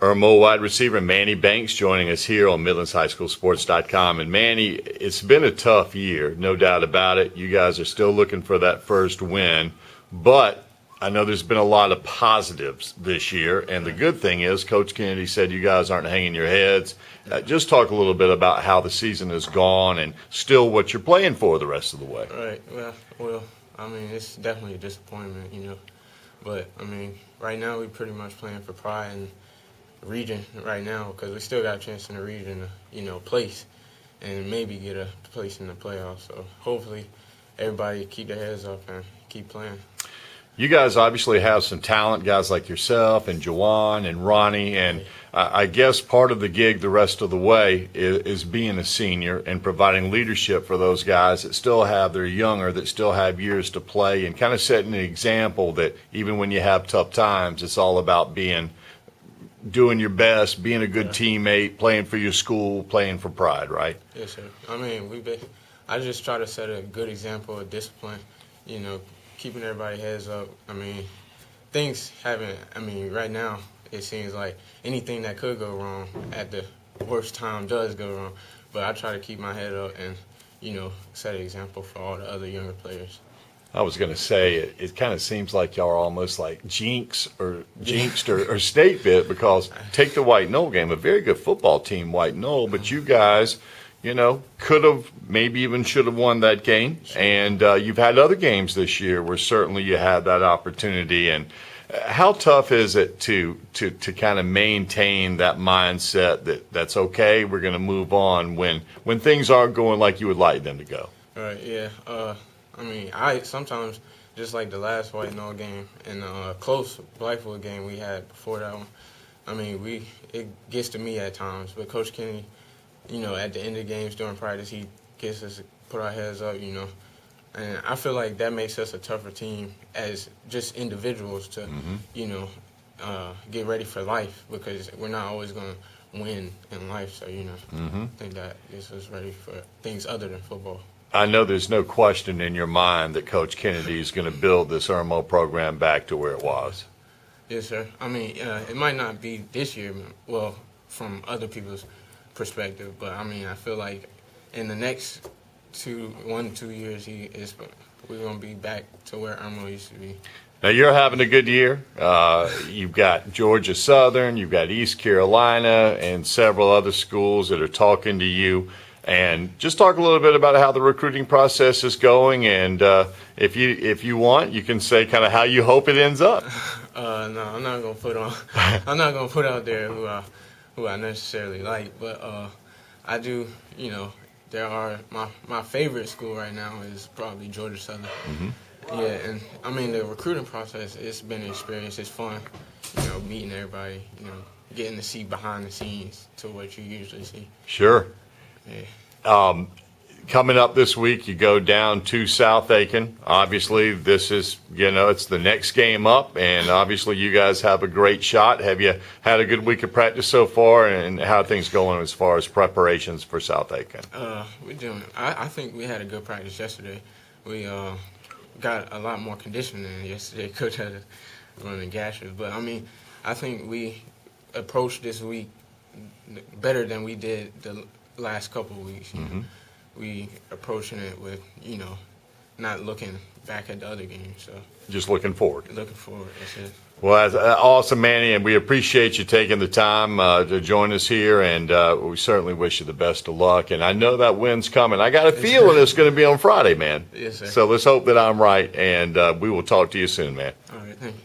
Irmo wide receiver Manny Banks joining us here on MidlandsHighSchoolSports.com. And Manny, it's been a tough year, no doubt about it. You guys are still looking for that first win, but I know there's been a lot of positives this year. And the good thing is Coach Kennedy said you guys aren't hanging your heads. Just talk a little bit about how the season has gone and still what you're playing for the rest of the way. Right. Well, I mean, it's definitely a disappointment, But, I mean, right now we're pretty much playing for pride and region right now because we still got a chance in the region to, place and maybe get a place in the playoffs. So hopefully everybody keep their heads up and keep playing. You guys obviously have some talent, guys like yourself and Jawan and Ronnie, and I guess part of the gig the rest of the way is being a senior and providing leadership for those guys that still have, they're younger, that still have years to play, and kind of setting an example that even when you have tough times, it's all about doing your best, being a good teammate, playing for your school, playing for pride, right? Yes, sir. I mean, I just try to set a good example of discipline, keeping everybody's heads up. I mean, things haven't, right now it seems like anything that could go wrong at the worst time does go wrong. But I try to keep my head up and, set an example for all the other younger players. I was going to say, it kind of seems like y'all are almost like jinxed or state bit because take the White Knoll game, a very good football team, White Knoll, but you guys, could have, maybe even should have won that game. And you've had other games this year where certainly you had that opportunity. And how tough is it to kind of maintain that mindset that's okay, we're going to move on when things aren't going like you would like them to go? Right, yeah. I sometimes, just like the last White Knoll game and close Blythewood game we had before that one, it gets to me at times. But Coach Kennedy, at the end of games during practice, he gets us to put our heads up, And I feel like that makes us a tougher team as just individuals to, get ready for life because we're not always going to win in life. So, I think that gets us ready for things other than football. I know there's no question in your mind that Coach Kennedy is going to build this Irmo program back to where it was. Yes, sir. It might not be this year, well, from other people's perspective, but I feel like in the next 1 to 2 years, we're going to be back to where Irmo used to be. Now, you're having a good year. You've got Georgia Southern, you've got East Carolina, and several other schools that are talking to you. And just talk a little bit about how the recruiting process is going, and if you want, you can say kind of how you hope it ends up. No, I'm not gonna put on. I'm not gonna put out there who I necessarily like, but I do. There are my favorite school right now is probably Georgia Southern. Mm-hmm. Yeah, and the recruiting process, it's been an experience. It's fun, meeting everybody. Getting to see behind the scenes to what you usually see. Sure. Yeah. Coming up this week, you go down to South Aiken. Obviously, this is, it's the next game up, and obviously you guys have a great shot. Have you had a good week of practice so far, and how are things going as far as preparations for South Aiken? We're doing. I think we had a good practice yesterday. We got a lot more conditioning than yesterday. Coach had us running gashes, but I think we approached this week better than we did the last couple of weeks. We approaching it with, not looking back at the other games. So just looking forward. Looking forward, that's it. Well, that's awesome, Manny, and we appreciate you taking the time to join us here, and we certainly wish you the best of luck. And I know that win's coming. I got a feeling it's going to be on Friday, man. Yes, sir. So let's hope that I'm right, and we will talk to you soon, man. All right, thank you.